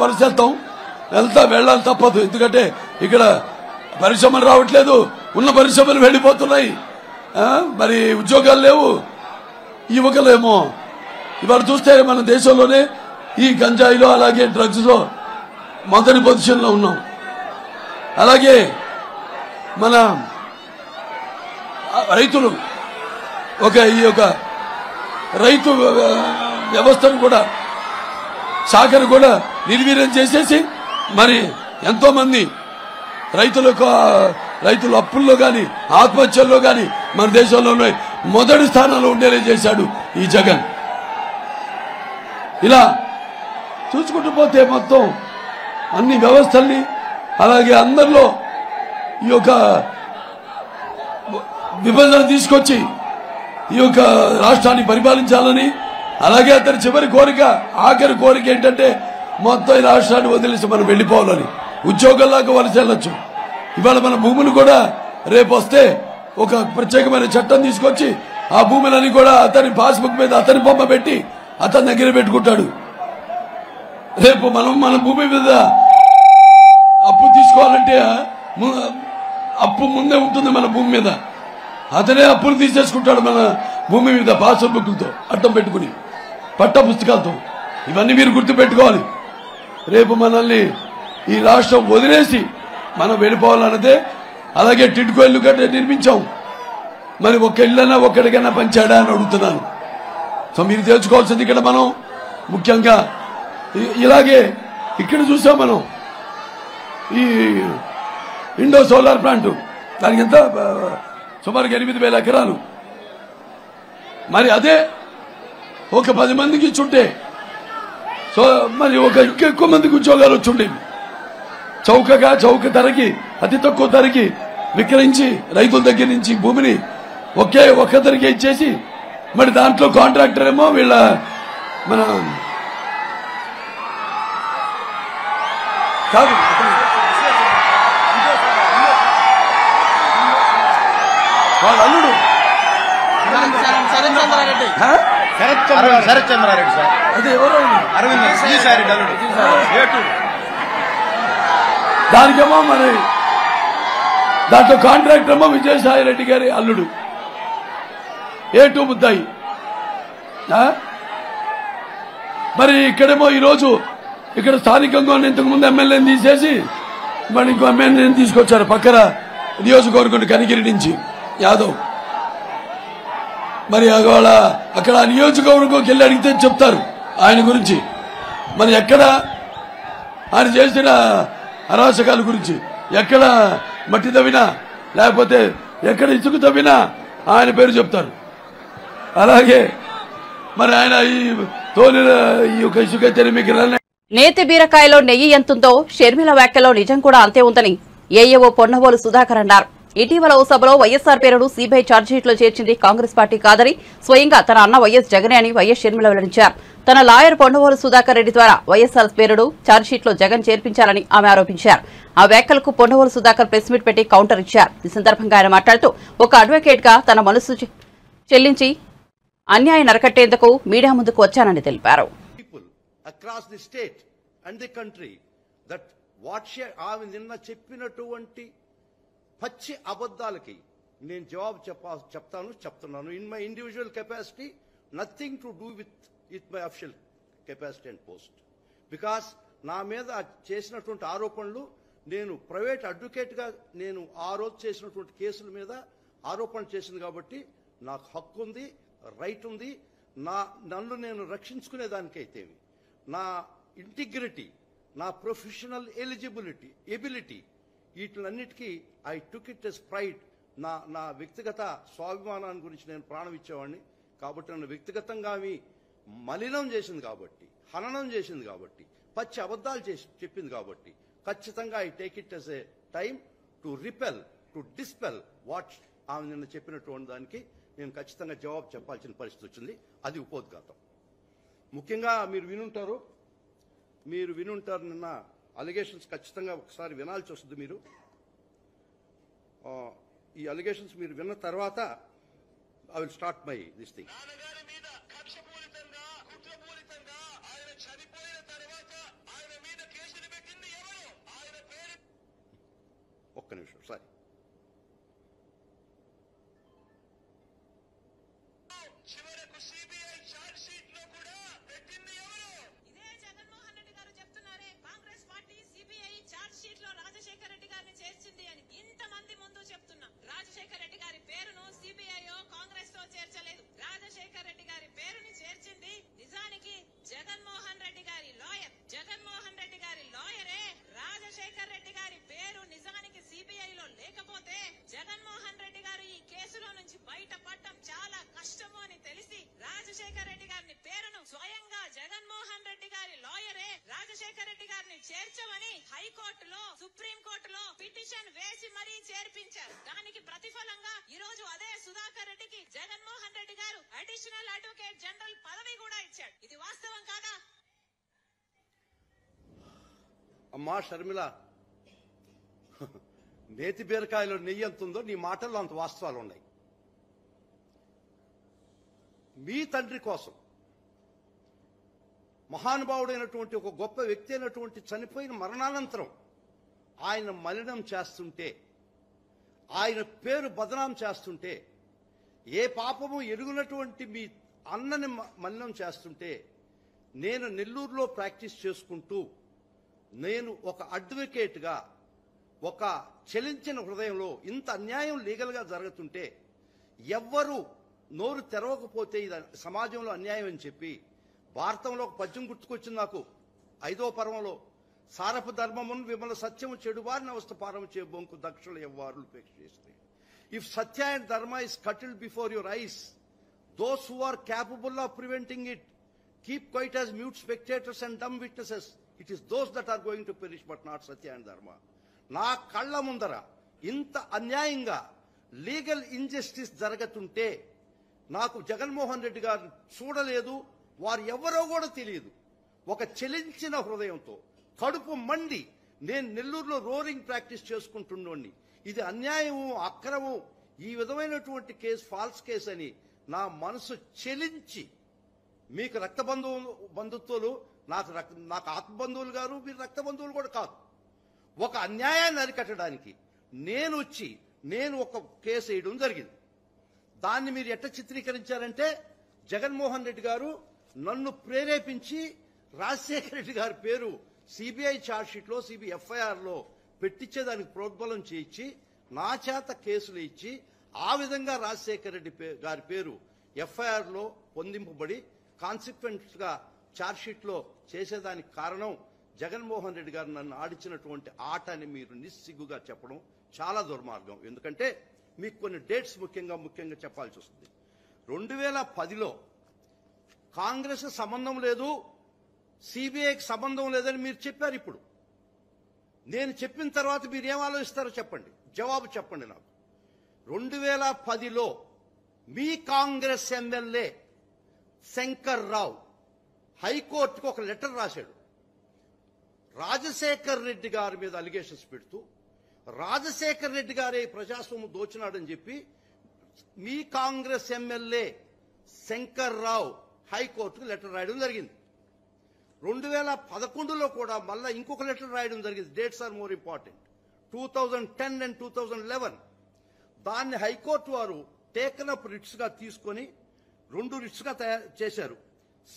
వెళ్ళాలి తప్పదు. ఎందుకంటే ఇక్కడ పరిశ్రమలు రావట్లేదు, ఉన్న పరిశ్రమలు వెళ్ళిపోతున్నాయి, మరి ఉద్యోగాలు లేవు. యువకులేమో ఇవాళ చూస్తే మన దేశంలోనే ఈ గంజాయిలో అలాగే డ్రగ్స్ లో మొదటి పొజిషన్లో ఉన్నాం. అలాగే మన రైతులు ఈ యొక్క రైతు వ్యవస్థను కూడా శాఖను కూడా నిర్వీర్యం చేసేసి మరి ఎంతో మంది రైతుల అప్పుల్లో కానీ ఆత్మహత్యల్లో కానీ మన దేశంలోనే మొదటి స్థానంలో ఉండేలా చేశాడు ఈ జగన్. ఇలా చూసుకుంటూ పోతే మొత్తం అన్ని వ్యవస్థల్ని అలాగే అందరిలో ఈ యొక్క విభజన తీసుకొచ్చి ఈ యొక్క రాష్ట్రాన్ని పరిపాలించాలని, అలాగే అతని చివరి కోరిక ఆఖరి కోరిక ఏంటంటే మొత్తం ఈ రాష్ట్రాన్ని వదిలేసి మనం వెళ్లిపోవాలని, ఉద్యోగాల్లాగా వలస వెళ్ళొచ్చు. ఇవాళ మన భూములు కూడా రేపు వస్తే ఒక ప్రత్యేకమైన చట్టం తీసుకొచ్చి ఆ భూములని కూడా అతని పాస్బుక్ మీద అతని బొమ్మ పెట్టి అతని దగ్గర పెట్టుకుంటాడు. రేపు మనం మన భూమి మీద అప్పు తీసుకోవాలంటే అప్పు ముందే ఉంటుంది మన భూమి మీద. అతనే అప్పులు తీసేసుకుంటాడు మన భూమి మీద పాస్బుక్లతో అడ్డం పెట్టుకుని పట్ట పుస్తకాలతో. ఇవన్నీ మీరు గుర్తు పెట్టుకోవాలి. రేపు మనల్ని ఈ రాష్ట్రం వదిలేసి మనం వెళ్ళిపోవాలన్నదే. అలాగే టిడ్కో ఇల్లు గట్ట నిర్మించాం, మరి ఒక్క ఇళ్ళన్నా ఒక్కడికైనా పంచాడా అని అడుగుతున్నాను. సో మీరు తెలుసుకోవాల్సింది ఇక్కడ మనం ముఖ్యంగా ఇలాగే ఇక్కడ చూసాం మనం ఈ ఇండో సోలార్ ప్లాంట్, దానికి ఎంత సుమారుగా 8,000 ఎకరాలు. మరి అదే ఒక 10 మందికి ఇచ్చుంటే సో మరి ఇంకా ఎక్కువ మందికి ఉద్యోగాలు వచ్చుండేవి. చౌక ధరకి అతి తక్కువ ధరకి విక్రయించి రైతుల దగ్గర నుంచి భూమిని ఒక్క ధరకి ఇచ్చేసి మరి దాంట్లో కాంట్రాక్టర్ ఏమో వీళ్ళ మన కాదు వాళ్ళ అల్లుడు శరత్ చంద్రారెడ్డి సార్, అది ఎవరో దానికేమో మరి దాంట్లో కాంట్రాక్టర్ ఏమో విజయసాయి రెడ్డి గారి అల్లుడు A2 ముద్దాయి. మరి ఇక్కడేమో ఈరోజు ఇక్కడ స్థానికంగా ఇంతకుముందు ఎమ్మెల్యేని తీసేసి మరి ఇంకో ఎమ్మెల్యేని తీసుకొచ్చారు పక్కన నియోజకవర్గం కనిగిరి నుంచి యాదవ్. మరి వాళ్ళ అక్కడ నియోజకవర్గంకి వెళ్ళి అడిగితే చెప్తారు ఆయన గురించి. మరి ఎక్కడ ఆయన చేసిన అరాచకాల గురించి, ఎక్కడ మట్టి తవ్వినా లేకపోతే ఎక్కడ ఇసుక తవ్వినా ఆయన పేరు చెప్తారు. అలాగే మరి ఆయన ఈ యొక్క ఇసుక తెరమికి నేతి బీరకాయలో నెయ్యి ఎంతుందో షర్మిల వ్యాఖ్యలో నిజం కూడా అంతే ఉందని ఏఏఓ పొన్నవోలు సుధాకర్ అన్నారు. ఇటీవల ఓ సభలో వైఎస్సార్ పేరును సీబీఐ ఛార్జ్షీట్లో చేర్చింది కాంగ్రెస్ పార్టీ కాదని స్వయంగా తన అన్న వైఎస్ జగనే అని వైఎస్ షర్మిల వెల్లడించారు. తన లాయర్ పొన్నవోలు సుధాకర్ రెడ్డి ద్వారా వైఎస్సార్ పేరును ఛార్జ్షీట్లో జగన్ చేర్పించారని ఆమె ఆరోపించారు. ఆ వ్యాఖ్యలకు పొన్నవోలు సుధాకర్ ప్రెస్ మీట్ పెట్టి కౌంటర్ ఇచ్చారు. ఈ సందర్భంగా ఆయన మాట్లాడుతూ ఒక అడ్వకేట్ గా తన మనసు చెల్లించి అన్యాయం నరకట్టేందుకు మీడియా ముందుకు వచ్చానని తెలిపారు. across the state and the country that what she ఆమె నిన్న చెప్పినటువంటి పచ్చి అబద్ధాలకి నేను జవాబు చెప్తున్నాను in my individual capacity, nothing to do with my official capacity and post. Because నా మీద చేసినటువంటి ఆరోపణలు నేను ప్రైవేట్ అడ్వకేట్గా నేను ఆ రోజు చేసినటువంటి కేసుల మీద ఆరోపణ చేసింది కాబట్టి నాకు హక్కు ఉంది, రైట్ ఉంది. నన్ను నేను రక్షించుకునేదానికైతే నా ఇంటిగ్రిటీ, నా ప్రొఫెషనల్ ఎబిలిటీ వీటిలన్నిటికీ I took it as pride. నా వ్యక్తిగత స్వాభిమానాన్ని గురించి నేను ప్రాణం ఇచ్చేవాడిని. కాబట్టి నన్ను వ్యక్తిగతంగా మలినం చేసింది కాబట్టి, హననం చేసింది కాబట్టి, పచ్చి అబద్ధాలు చెప్పింది కాబట్టి ఖచ్చితంగా I take it as a time to dispel what ఆమె నిన్న చెప్పినటువంటి దానికి నేను ఖచ్చితంగా జవాబు చెప్పాల్సిన పరిస్థితి వచ్చింది. అది ఉపోద్ఘాతం. ముఖ్యంగా మీరు వినుంటారు నిన్న అలిగేషన్స్ ఖచ్చితంగా ఒకసారి వినాల్సి వస్తుంది. మీరు ఈ అలిగేషన్స్ మీరు విన్న తర్వాత I will start my this thing. ఒక్క నిమిషం సారీ. చివరకు సిబిఐ ఛార్జ్ షీట్ లో కూడా పెట్టింది ఎవరు? ఇదే జగన్మోహన్ రెడ్డి గారు చెప్తున్నారే Congress party CBI charge sheet లో రాజశేఖర రెడ్డి గారిని చేర్చింది అని. ఇంతమంది ముందు చెప్తున్నా రాజశేఖర రెడ్డి గారి పేరును సిబిఐయో కాంగ్రెస్ తో చేర్చలేదు. రాజశేఖర రెడ్డి గారి పేరుని చేర్చింది నిజానికి జగన్మోహన్ రెడ్డి గారి లాయర్. జగన్మోహన్ రెడ్డి గారి లాయరే రాజశేఖర రెడ్డి గారి పేరు నిజానికి సిబిఐలో లేకపోతే జగన్మోహన్ రెడ్డి గారు ఈ కేసులో నుంచి బయటపడటం చాలా కష్టము అని తెలిసి రాజశేఖర రాజశేఖర రెడ్డి గారిని చేర్చమని హైకోర్టులో సుప్రీంకోర్టులో పిటిషన్ వేసి మరీ చేర్పించారు. దానికి ప్రతిఫలంగా ఈ రోజు అదే సుధాకర్ రెడ్డికి జగన్మోహన్ రెడ్డి గారు అడిషనల్ అడ్వకేట్ జనరల్ పదవి కూడా ఇచ్చాడు. ఇది వాస్తవం కాదా? అమ్మా షర్మిల, నేతి బీరకాయలో నెయ్యి ఎంత ఉందో నీ మాటల్లో అంత వాస్తవాలు ఉన్నాయి. మీ తండ్రి కోసం మహానుభావుడైనటువంటి ఒక గొప్ప వ్యక్తి అయినటువంటి చనిపోయిన మరణానంతరం ఆయన మలినం చేస్తుంటే, ఆయన పేరు బదనాం చేస్తుంటే, ఏ పాపము ఎరుగునటువంటి మీ అన్నని మలినం చేస్తుంటే, నేను నెల్లూరులో ప్రాక్టీస్ చేసుకుంటూ నేను ఒక అడ్వకేట్గా ఒక చలించిన హృదయంలో ఇంత అన్యాయం లీగల్గా జరుగుతుంటే ఎవ్వరూ నోరు తెరవకపోతే ఇది సమాజంలో అన్యాయం అని చెప్పి భారతంలో ఒక పద్యం గుర్తుకొచ్చింది నాకు. 5వ పర్వంలో సారపు ధర్మమును విమల సత్యము చెడు వారిని అవస్థ పారము చే బొంకు దక్షులు ఎవ్వారులు ఉపేక్షిస్తాయి. If satya and dharma is scuttled before your eyes, those who are capable of preventing it keep quiet as mute spectators and dumb witnesses. It is those that are going to perish, but not Satya and Dharma. నా కళ్ళ ముందర ఇంత అన్యాయంగా legal injustice జరుగుతుంటే నాకు జగన్మోహన్ రెడ్డి గారు చూడలేదు, వారు ఎవరో కూడా తెలియదు. ఒక చెలించిన హృదయంతో కడుపు మండి నేను నెల్లూరులో రోరింగ్ ప్రాక్టీస్ చేసుకుంటున్నోడిని. ఇది అన్యాయము, అక్రమం, ఈ విధమైనటువంటి కేసు ఫాల్స్ కేసు అని నా మనసు చెలించి, మీకు బంధుత్వాలు నాకు ఆత్మబంధువులు గారు, మీరు రక్త బంధువులు కూడా కాదు, ఒక అన్యాయాన్ని అరికట్టడానికి నేను ఒక కేసు వేయడం జరిగింది. దాన్ని మీరు ఎట్లా చిత్రీకరించారంటే జగన్మోహన్ రెడ్డి గారు నన్ను ప్రేరేపించి రాజశేఖర రెడ్డి గారి పేరు సిబిఐ ఛార్జ్షీట్లో సిబిఐ ఎఫ్ఐఆర్లో పెట్టించేదానికి ప్రోద్బలం చేయించి నా చేత కేసులు ఇచ్చి ఆ విధంగా రాజశేఖర రెడ్డి గారి పేరు ఎఫ్ఐఆర్లో పొందింపబడి కాన్సిక్వెంట్గా ఛార్జ్షీట్లో చేసేదానికి కారణం జగన్మోహన్ రెడ్డి గారు నన్ను ఆడించినటువంటి ఆట అని మీరు నిస్సిగ్గుగా చెప్పడం చాలా దుర్మార్గం. ఎందుకంటే మీకు కొన్ని డేట్స్ ముఖ్యంగా చెప్పాల్సి వస్తుంది. 2010లో కాంగ్రెస్ సంబంధం లేదు, సిబిఐకి సంబంధం లేదని మీరు చెప్పారు. ఇప్పుడు నేను చెప్పిన తర్వాత మీరు ఏం ఆలోచిస్తారో చెప్పండి, జవాబు చెప్పండి నాకు. 2010లో మీ కాంగ్రెస్ ఎమ్మెల్యే శంకర్ రావు హైకోర్టుకు ఒక లెటర్ రాశాడు. రాజశేఖర్ రెడ్డి గారి మీద అలిగేషన్స్ పెడుతూ రాజశేఖర్ రెడ్డి గారే ప్రజాస్వామ్యం దోచినాడని చెప్పి మీ కాంగ్రెస్ ఎమ్మెల్యే శంకర్ రావు హైకోర్టుకు లెటర్ రాయడం జరిగింది. 2011లో కూడా మళ్ళా ఇంకొక లెటర్ రాయడం జరిగింది. Dates are more important. 2010 and 2011 దాన్ని హైకోర్టు వారు టేకన్ అప్ రిట్స్ గా తీసుకొని 2 రిట్స్ గా తయారు చేశారు.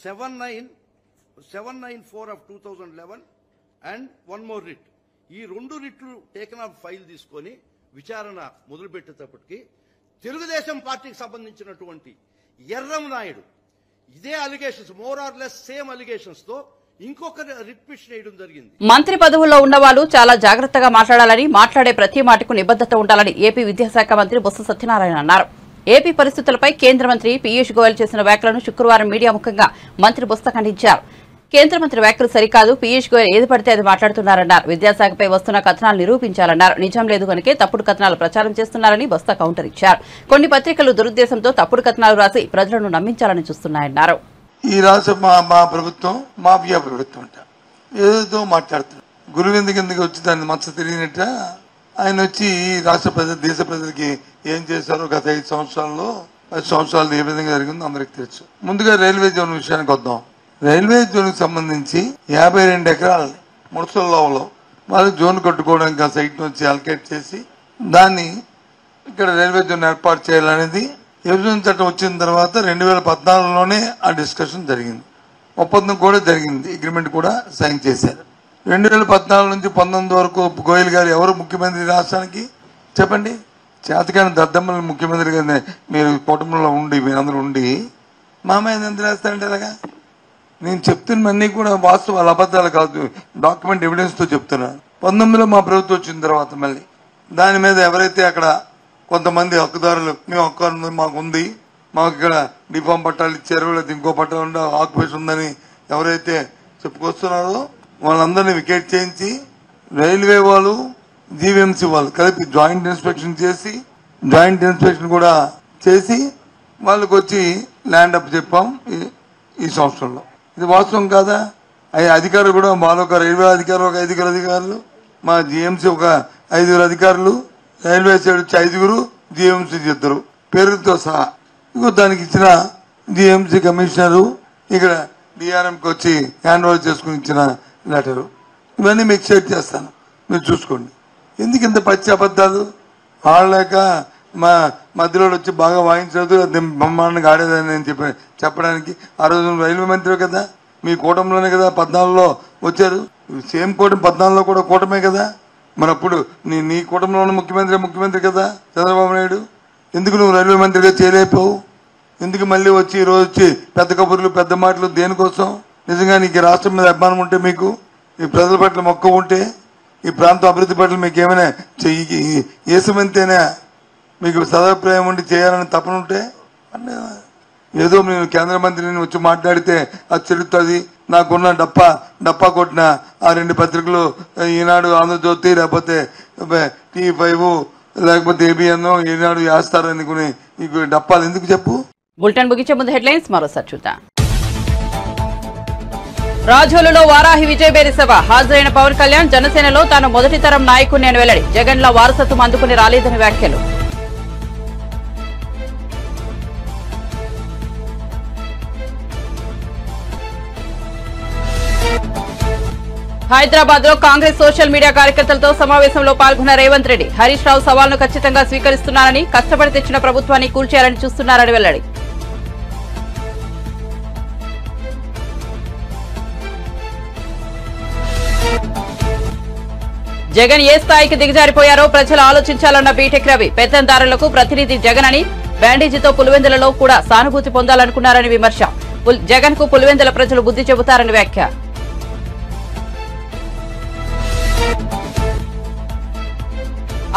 794 of 2011 అండ్ 1 more రిట్. ఈ 2 రిట్లు టేకన్ అప్ ఫైల్ తీసుకొని విచారణ మొదలుపెట్టేటప్పటికి తెలుగుదేశం పార్టీకి సంబంధించినటువంటి ఎర్రం నాయుడు ఇదే allegations, more or less same allegations తో ఇంకొక రిట్ పిటిషన్ వేయడం జరిగింది. మంత్రి పదవుల్లో ఉన్న వాళ్ళు చాలా జాగ్రత్తగా మాట్లాడాలని, మాట్లాడే ప్రతి మాటకు నిబద్ధత ఉండాలని ఏపీ విద్యాశాఖ మంత్రి బొత్స సత్యనారాయణ అన్నారు. ఏపీ పరిస్థితులపై కేంద్ర మంత్రి పీయూష్ గోయల్ చేసిన వ్యాఖ్యలను శుక్రవారం మీడియా ముఖంగా మంత్రి బొత్స ఖండించారు. కేంద్ర మంత్రి వ్యాఖ్యలు సరికాదు, పీయూష్ గోయల్ ఏది పడితే అది మాట్లాడుతున్నారన్నారు. విద్యాశాఖపై వస్తున్న కథనాలు నిరూపించాలన్నారు. నిజం లేదు కనుకే తప్పుడు కథనాలు ప్రచారం చేస్తున్నారని బొత్స కౌంటర్ ఇచ్చారు. కొన్ని పత్రికలు దురుద్దేశంతో తప్పుడు కథనాలు రాసి ప్రజలను నమ్మించాలని చూస్తున్నాయన్నారు. ఈ రాష్ట్ర మా ప్రభుత్వం మాఫియా ప్రభుత్వం అంట, ఏదో మాట్లాడుతున్నారు. గురువింద కిందకి వచ్చి దాన్ని మచ్చ తిరిగినట్ట ఆయన వచ్చి రాష్ట్ర ప్రజలు, దేశ ప్రజలకి ఏం చేశారో గత 5 సంవత్సరాల్లో 10 సంవత్సరాలు ఏ విధంగా జరిగిందో అందరికి తెలుసు. ముందుగా రైల్వే జోన్ విషయానికి వద్దాం. రైల్వే జోన్కి సంబంధించి 52 ఎకరాలని ముడసల్లో వాళ్ళు జోన్ కట్టుకోవడానికి ఆ సైట్ నుంచి అలకేట్ చేసి దాన్ని ఇక్కడ రైల్వే జోన్ ఏర్పాటు చేయాలనేది విభజన చట్టం వచ్చిన తర్వాత 2014లోనే ఆ డిస్కషన్ జరిగింది. ఒప్పందం కూడా జరిగింది, అగ్రిమెంట్ కూడా సైన్ చేశారు. 2014 నుంచి 19 వరకు గోయల్ గారు ఎవరు ముఖ్యమంత్రి రాష్ట్రానికి చెప్పండి? చేతకాని దద్దమ్మల ముఖ్యమంత్రి గారిని మీరు కుటుంబంలో ఉండి మీరందరూ ఉండి మామయ్య ఎంత రాస్తారంటే అలాగా నేను చెప్తున్నవన్నీ కూడా వాస్తవాలు, అబద్ధాలు కాదు, డాక్యుమెంట్ ఎవిడెన్స్ తో చెప్తున్నాను. 19లో మా ప్రభుత్వం వచ్చిన తర్వాత మళ్ళీ దాని మీద ఎవరైతే అక్కడ కొంతమంది హక్కుదారులు మేము హక్కు మాకు ఉంది, మాకు ఇక్కడ డిఫామ్ పట్టాలు ఇచ్చారు, లేదా ఇంకో పట్టాలు ఆక్యుపేషన్ ఉందని ఎవరైతే చెప్పుకొస్తున్నారో వాళ్ళందరినీ వికెట్ చేయించి రైల్వే వాళ్ళు జీవీఎంసీ వాళ్ళు కలిపి జాయింట్ ఇన్స్పెక్షన్ చేసి కూడా చేసి వాళ్ళకి వచ్చి ల్యాండ్ అప్ చెప్పాం ఈ సంవత్సరంలో. ఇది వాస్తవం కాదా? అధికారులు కూడా మాలో రైల్వే అధికారులు ఒక 5 అధికారులు, మా జీఎంసీ ఒక 5 అధికారులు, రైల్వే సైడ్ వచ్చి 5 జీఎంసీ 2 పేరుతో సహా. ఇంకో దానికి ఇచ్చిన జీఎంసీ కమిషనరు ఇక్కడ డిఆర్ఎంకి వచ్చి హ్యాండ్ ఓవర్ చేసుకుని ఇచ్చిన లెటరు. ఇవన్నీ మీకు షేర్ చేస్తాను, మీరు చూసుకోండి. ఎందుకు ఇంత పచ్చి అబద్ధాలు ఆడలేక మా మధ్యలో వచ్చి బాగా వాయించలేదు బ్రహ్మాండంగా ఆడేదని నేను చెప్పడానికి. ఆ రోజు రైల్వే మంత్రి కదా, మీ కూటమిలోనే కదా 14లో వచ్చారు. సేమ్ కూటమి 14లో కూడా కూటమే కదా. మరి అప్పుడు నీ కూటమిలోనే ముఖ్యమంత్రి కదా చంద్రబాబు నాయుడు. ఎందుకు నువ్వు రైల్వే మంత్రిగా చేయలేకపోవు? ఎందుకు మళ్ళీ వచ్చి ఈ రోజు వచ్చి పెద్ద కబుర్లు పెద్ద మాటలు దేనికోసం? నిజంగా నీకు రాష్ట్రం మీద అభిమానం ఉంటే, మీకు ఈ ప్రజల పట్ల మొక్క ఉంటే, ఈ ప్రాంతం అభివృద్ధి పట్ల మీకు ఏమైనా ఏసమంతేనా మీకు సదాభిప్రాయం ఉండి చేయాలని తపన ఉంటే, ఏదో నేను కేంద్ర మంత్రిని వచ్చి మాట్లాడితే అది చెల్లుతుంది. నాకున్న డప్పా కొట్టిన ఆ 2 పత్రికలు ఈనాడు, ఆంధ్రజ్యోతి, లేకపోతే T5 లేకపోతే ఏబిఎన్ ఈనాడు వేస్తారు అనుకుని ఈ డప్పాలు ఎందుకు చెప్పు? బులెటిన్ ముగించే ముందు హెడ్లైన్స్ మరోసారి చూద్దాం. రాజోలులో వారాహి విజయబేరి సభ హాజరైన పవన్ కళ్యాణ్ జనసేనలో తాను మొదటి తరం నాయకుడిని అని వెల్లడి. జగన్ లా వారసత్వం అందుకుని రాలేదని వ్యాఖ్యలు. హైదరాబాద్ లో కాంగ్రెస్ సోషల్ మీడియా కార్యకర్తలతో సమావేశంలో పాల్గొన్న రేవంత్ రెడ్డి హరీష్ రావు సవాల్ను ఖచ్చితంగా స్వీకరిస్తున్నారని, కష్టపడి తెచ్చిన ప్రభుత్వాన్ని కూల్చేయాలని చూస్తున్నారని వెల్లడి. జగన్ ఏ స్థాయికి దిగజారిపోయారో ప్రజలు ఆలోచించాలన్న బీటెక్ రవి. పెత్తందారులకు ప్రతినిధి జగన్ అని, బ్యాండేజీతో పులివెందులలో కూడా సానుభూతి పొందాలనుకున్నారని విమర్శ. జగన్ కు పులివెందుల ప్రజలు బుద్ధి చెబుతారని వ్యాఖ్య.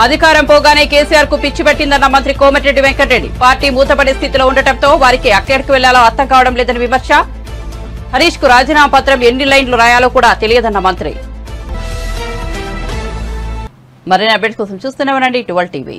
అధికారం పోగానే కేసీఆర్ కు పిచ్చి పెట్టిందన్న మంత్రి కోమటిరెడ్డి వెంకటరెడ్డి. పార్టీ మూతపడే స్థితిలో ఉండటంతో వారికి ఎక్కడికి వెళ్లాలో అర్థం కావడం లేదని విమర్శ. హరీష్ కు రాజీనామా పత్రం ఎన్ని లైన్లు రాయాలో కూడా తెలియదన్న మంత్రి. మరిన్ని అప్డేట్స్ కోసం చూస్తూనే ఉండండి 12 టీవీ.